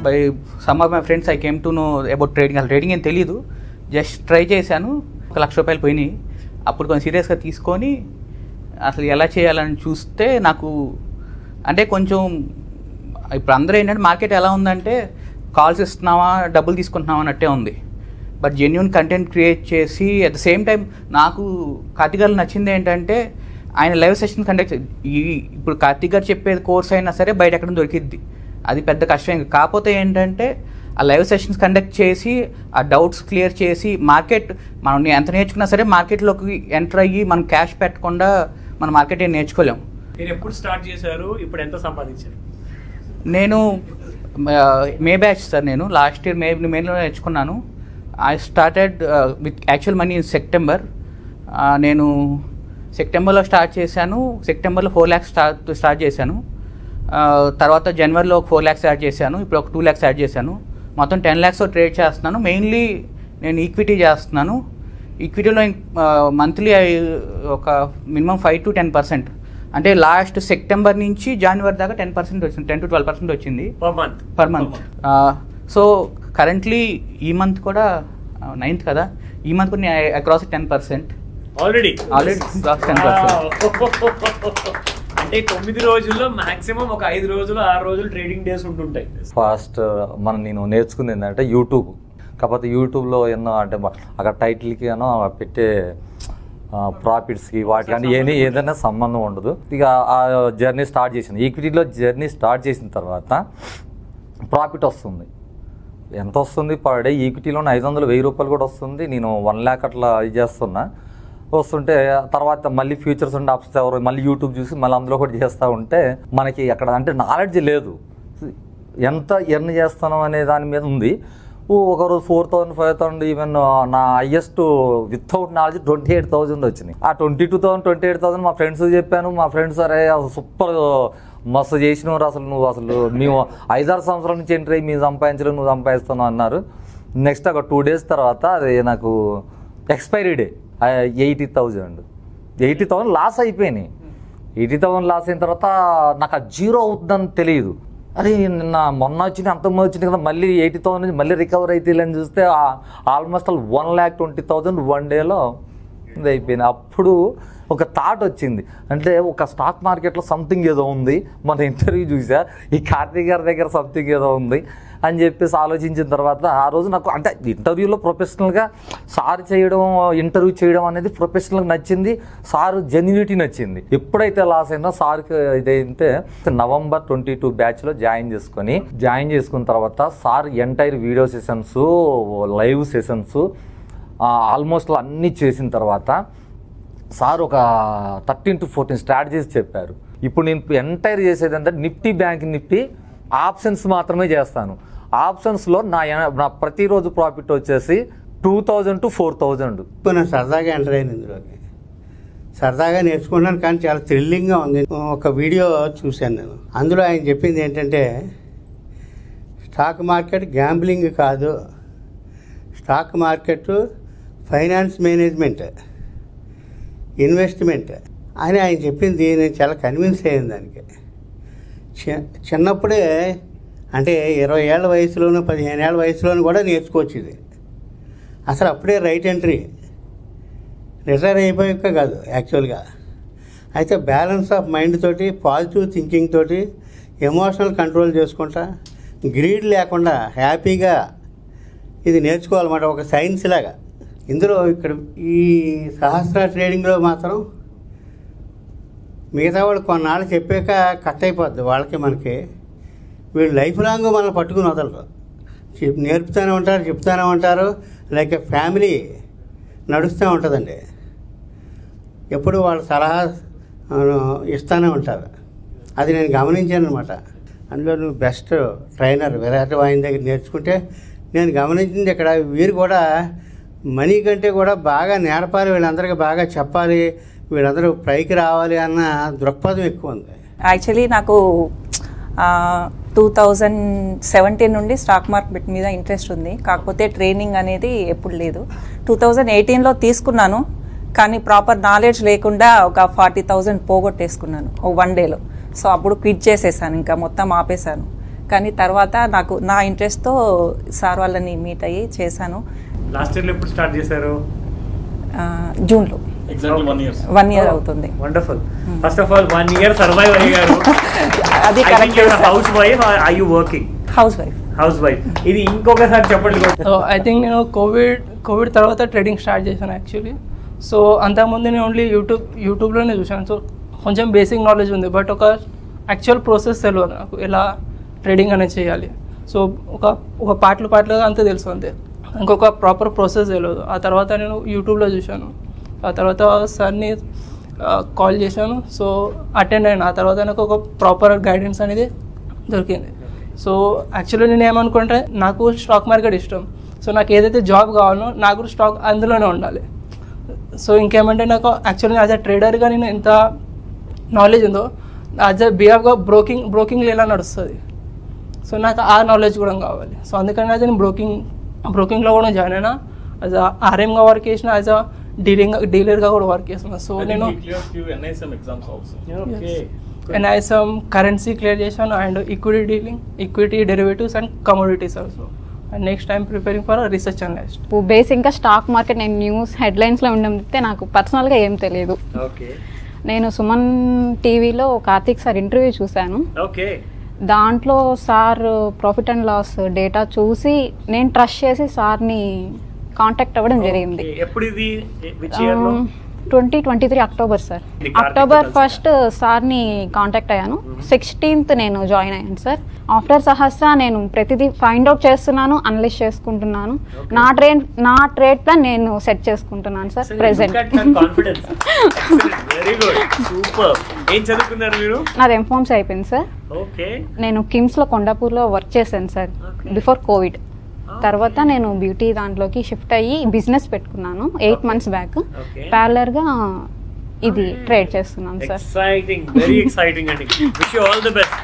By some of my friends I came to know about trading. అసలు trading ఏం తెలియదు, just try చేశాను. 1,00,000 రూపాయలు పోయినాయి. అప్పుడు కొంచెం సీరియస్గా తీసుకొని అసలు ఎలా చేయాలని చూస్తే నాకు అంటే కొంచెం ఇప్పుడు అందరూ ఏంటంటే మార్కెట్ ఎలా ఉందంటే కాల్స్ ఇస్తున్నావా డబ్బులు తీసుకుంటున్నావా అన్నట్టే ఉంది. బట్ జెన్యూన్ కంటెంట్ క్రియేట్ చేసి అట్ ద సేమ్ టైం నాకు కార్తిక్ గారు నచ్చింది ఏంటంటే ఆయన లైవ్ సెషన్ కండక్ట్. ఇప్పుడు కార్తిక్ గారు చెప్పేది కోర్స్ అయినా సరే బయట ఎక్కడ దొరికిద్ది, అది పెద్ద కష్టం. కాకపోతే ఏంటంటే ఆ లైవ్ సెషన్స్ కండక్ట్ చేసి ఆ డౌట్స్ క్లియర్ చేసి మార్కెట్ మనం ఎంత నేర్చుకున్నా సరే మార్కెట్లోకి ఎంటర్ అయ్యి మనం క్యాష్ పెట్టకుండా మన మార్కెట్ ఏం నేర్చుకోలేము. మీరు ఎప్పుడు స్టార్ట్ చేశారు, ఇప్పుడు ఎంత సంపాదించారు? నేను మే బ్యాచ్ సార్. నేను లాస్ట్ ఇయర్ మేలో నేర్చుకున్నాను. I started with actual money in September. నేను సెప్టెంబర్లో స్టార్ట్ చేశాను. సెప్టెంబర్లో 4 lakhs స్టార్ట్ చేశాను. తర్వాత జనవరిలో ఒక 4 lakhs యాడ్ చేశాను. ఇప్పుడు ఒక 2 lakhs యాడ్ చేశాను. మొత్తం 10 lakhs ట్రేడ్ చేస్తున్నాను. మెయిన్లీ నేను ఈక్విటీ చేస్తున్నాను. ఈక్విటీలో మంత్లీ ఒక మినిమం 5 to 10%. అంటే లాస్ట్ సెప్టెంబర్ నుంచి జనవరి దాకా 10% వచ్చింది, 10 to 12% వచ్చింది పర్ మంత్. సో కరెంట్లీ ఈ మంత్ కూడా 9th కదా, ఈ మంత్ కూడా అక్రాస్ 10%. Already cross 10%. అంటే 9 రోజుల్లో మాక్సిమం ఒక 5 రోజులు 6 రోజులు ట్రేడింగ్ డేస్ ఉంటుంటాయి. ఫస్ట్ నేను నేర్చుకుంది ఏంటంటే యూట్యూబ్. కాకపోతే యూట్యూబ్లో ఎన్నో అంటే అక్కడ టైటిల్కి ఏమో పెట్టే ప్రాఫిట్స్కి వాటికి ఏదైనా సంబంధం ఉండదు. ఇక ఆ జర్నీ స్టార్ట్ చేసాను. ఈక్విటీలో జర్నీ స్టార్ట్ చేసిన తర్వాత ప్రాఫిట్ వస్తుంది. ఎంత వస్తుంది పర్ డే? ఈక్విటీలోనే 500, 1000 రూపాయలు కూడా వస్తుంది. నేను 1 lakh అట్లా ఇది చేస్తున్నా. వస్తుంటే తర్వాత మళ్ళీ ఫ్యూచర్స్ ఉంటే అప్స్ ఎవరు మళ్ళీ యూట్యూబ్ చూసి మళ్ళీ అందులో కూడా చేస్తూ ఉంటే మనకి అక్కడ అంటే నాలెడ్జ్ లేదు, ఎంత ఎర్న్ చేస్తాను అనే దాని మీద ఉంది. ఒకరోజు 4,000, 5,000, ఈవెన్ నా హైయెస్ట్ వితౌట్ నాలెడ్జ్ 28,000 వచ్చినాయి. ఆ 22,000, 28,000 మా ఫ్రెండ్స్ చెప్పాను. మా ఫ్రెండ్స్ అరే సూపర్ మస్తు చేసినారు, అసలు నువ్వు అసలు మేము 5-6 సంవత్సరాల నుంచి ఎంట్రీ మేము సంపాదించలేదు, నువ్వు సంపాదిస్తున్నావు అన్నారు. నెక్స్ట్ ఒక 2 days తర్వాత అది నాకు ఎక్స్పైరీ డే 80,000 లాస్ అయిపోయినాయి. 80,000 లాస్ అయిన తర్వాత నాకు ఆ జీరో అవుతుందని తెలియదు. అరే నిన్న మొన్న వచ్చింది అంతమంది వచ్చింది కదా, మళ్ళీ 80,000 నుంచి మళ్ళీ రికవర్ అయితే అని చూస్తే ఆల్మోస్ట్ 1,20,000 1 డేలో ఇది అయిపోయింది. అప్పుడు ఒక థాట్ వచ్చింది, అంటే ఒక స్టాక్ మార్కెట్లో సంథింగ్ ఏదో ఉంది. మన ఇంటర్వ్యూ చూసా ఈ కార్తీక్ గారి దగ్గర సంథింగ్ ఏదో ఉంది అని చెప్పేసి ఆలోచించిన తర్వాత ఆ రోజు నాకు అంటే ఇంటర్వ్యూలో ప్రొఫెషనల్గా సార్ చేయడం, ఇంటర్వ్యూ చేయడం అనేది ప్రొఫెషనల్గా నచ్చింది. సార్ జెన్యూనిటీ నచ్చింది. ఎప్పుడైతే లాస్ అయినా సార్కి ఇదైతే November 22 బ్యాచ్లో జాయిన్ చేసుకున్న తర్వాత sir entire video sessions, live sessions almost అన్నీ చేసిన తర్వాత సార్ ఒక 13 to 14 స్ట్రాటజీస్ చెప్పారు. ఇప్పుడు నేను ఎంటైర్ చేసేది అంటే నిఫ్టీ, బ్యాంక్ నిఫ్టీ ఆప్షన్స్ మాత్రమే చేస్తాను. ఆప్షన్స్లో నా ప్రతిరోజు ప్రాఫిట్ వచ్చేసి 2,000 to 4,000. నేను సరదాగా ఎంటర్ అయింది ఇందులోకి, సరదాగా నేర్చుకున్నాను. కానీ చాలా థ్రిల్లింగ్గా ఉంది. ఒక వీడియో చూశాను నేను, అందులో ఆయన చెప్పింది ఏంటంటే స్టాక్ మార్కెట్ గ్యాంబ్లింగ్ కాదు, stock market finance management, investment అని ఆయన చెప్పింది. నేను చాలా కన్విన్స్ అయ్యాను దానికి. చిన్నప్పుడే అంటే 20 ఏళ్ల వయసులోనూ 15 ఏళ్ల వయసులోనూ కూడా నేర్చుకోవచ్చు ఇది. అసలు అప్పుడే రైట్ ఎంట్రీ, రిటైర్ అయిపోయాక కాదు యాక్చువల్గా. అయితే బ్యాలెన్స్ ఆఫ్ మైండ్ తోటి, పాజిటివ్ థింకింగ్ తోటి, ఎమోషనల్ కంట్రోల్ చేసుకుంటా, గ్రీడ్ లేకుండా హ్యాపీగా ఇది నేర్చుకోవాలన్నమాట, ఒక సైన్స్ లాగా. ఇందులో ఇక్కడ ఈ సహస్ర ట్రేడింగ్లో మాత్రం మిగతా వాళ్ళు కొన్నాళ్ళు చెప్పాక కట్ అయిపోద్ది వాళ్ళకి మనకి. వీళ్ళు లైఫ్ లాంగ్ మనం పట్టుకుని వదలరు, నేర్పుతూనే ఉంటారు, చెప్తూనే ఉంటారు. లైక్ ఫ్యామిలీ నడుస్తూ ఉంటుందండి. ఎప్పుడు వాళ్ళ సలహా ఇస్తూనే ఉంటారు. అది నేను గమనించాను అనమాట. అందులో నువ్వు బెస్ట్ ట్రైనర్ విరాట్ వాయిన్ దగ్గర నేర్చుకుంటే నేను గమనించింది ఇక్కడ వీరు కూడా మనీ కంటే కూడా బాగా నేర్పాలి, వీళ్ళందరికీ బాగా చెప్పాలి, వీళ్ళందరూ పైకి రావాలి అన్న దృక్పథం ఎక్కువ ఉంది. యాక్చువల్లీ నాకు 2017 నుండి స్టాక్ మార్కెట్ మీద ఇంట్రెస్ట్ ఉంది. కాకపోతే ట్రైనింగ్ అనేది ఎప్పుడు లేదు. 2018లో తీసుకున్నాను, కానీ ప్రాపర్ నాలెడ్జ్ లేకుండా ఒక 40,000 పోగొట్టేసుకున్నాను ఒక 1 డేలో. సో అప్పుడు క్విట్ చేసేసాను, ఇంకా మొత్తం ఆపేశాను. కానీ తర్వాత నాకు నా ఇంట్రెస్ట్తో సార్ వాళ్ళని మీట్ అయ్యి చేశాను. లాస్ట్ ఇయర్ ఎప్పుడు స్టార్ట్ చేశారు? జూన్లో. Exactly 1 year. 1 year అవుతుంది. Wonderful. First of all 1 year survive అయ్యారు. అది correct. House wife or you working? House wife. House wife. ఇది ఇంకొకసారి చెప్పండి. సో ఐ థింక్ నేను కోవిడ్ తర్వాత ట్రేడింగ్ స్టార్ట్ చేశాను యాక్చువల్లీ. సో అంతకుముందు నేను ఓన్లీ యూట్యూబ్లోనే చూశాను. సో కొంచెం బేసిక్ నాలెడ్జ్ ఉంది, బట్ ఒక యాక్చువల్ ప్రాసెస్ తెలియదు నాకు, ఎలా ట్రేడింగ్ అనేది చేయాలి. సో ఒక పార్ట్లుగా అంతే తెలుసు, అంతే. ఇంకొక ప్రాపర్ ప్రాసెస్ తెలియదు. ఆ తర్వాత నేను యూట్యూబ్లో చూశాను. ఆ తర్వాత సార్ని కాల్ చేశాను. సో అటెండ్ అయినా. ఆ తర్వాత నాకు ఒక ప్రాపర్ గైడెన్స్ అనేది దొరికింది. సో యాక్చువల్లీ నేను ఏమనుకుంటే, నాకు స్టాక్ మార్కెట్ ఇష్టం. సో నాకు ఏదైతే జాబ్ కావాలో నాకు స్టాక్ అందులోనే ఉండాలి. సో ఇంకేమంటే నాకు యాక్చువల్లీ యాజ్ అ ట్రేడర్గా నేను ఎంత నాలెడ్జ్ ఉందో, యాజ్ అ బిహాఫ్గా బ్రోకింగ్లో ఎలా నడుస్తుంది, సో నాకు ఆ నాలెడ్జ్ కూడా కావాలి. సో అందుకని అయితే నేను బ్రోకింగ్లో కూడా జాయిన్ అయినా. యాజ్ అ ఆర్ఎంగా వర్క్ చేసిన, యాజ్ అ డీలర్గా కూడా వర్క్ చేస్తున్నా. సో నేను NISM exams also. NISM currency clear చేశాను, and equity derivatives and commodities also. And next time preparing for research analyst. బేసిక్గా స్టాక్ మార్కెట్ నేను న్యూస్ హెడ్లైన్స్లో ఉండడం నాకు పర్సనల్గా ఏం తెలియదు. నేను సుమన్ టీవీలో కార్తీక్ సార్ ఇంటర్వ్యూ చూశాను. దాంట్లో sir profit and loss data చూసి నేను ట్రస్ట్ చేసి సార్ని కాంటాక్ట్ అవ్వడం జరిగింది. 2023 అక్టోబర్ సార్. అక్టోబర్ 1 సార్ని కాంటాక్ట్ అయ్యాను. 16th నేను జాయిన్ అయ్యాను సార్. ఆఫ్టర్ సహస్ర నేను ప్రతిదీ ఫైండ్ అవుట్ చేస్తున్నాను, అనలైజ్ చేసుకుంటున్నాను. నా ట్రేడ్ ప్లాన్ నేను సెట్ చేసుకుంటున్నాను సార్ ప్రెసెంట్. నాది ఎంఫార్మ్స్ అయిపోయింది సార్. నేను కిమ్స్లో కొండాపూర్లో వర్క్ చేశాను సార్ బిఫోర్ కోవిడ్. తర్వాత నేను బ్యూటీ దాంట్లోకి షిఫ్ట్ అయ్యి బిజినెస్ పెట్టుకున్నాను 8 months బ్యాక్. ప్యారలర్గా ఇది ట్రేడ్ చేస్తున్నాను సార్. ఎక్సైటింగ్, వెరీ ఎక్సైటింగ్ అండి. Wish you all the best.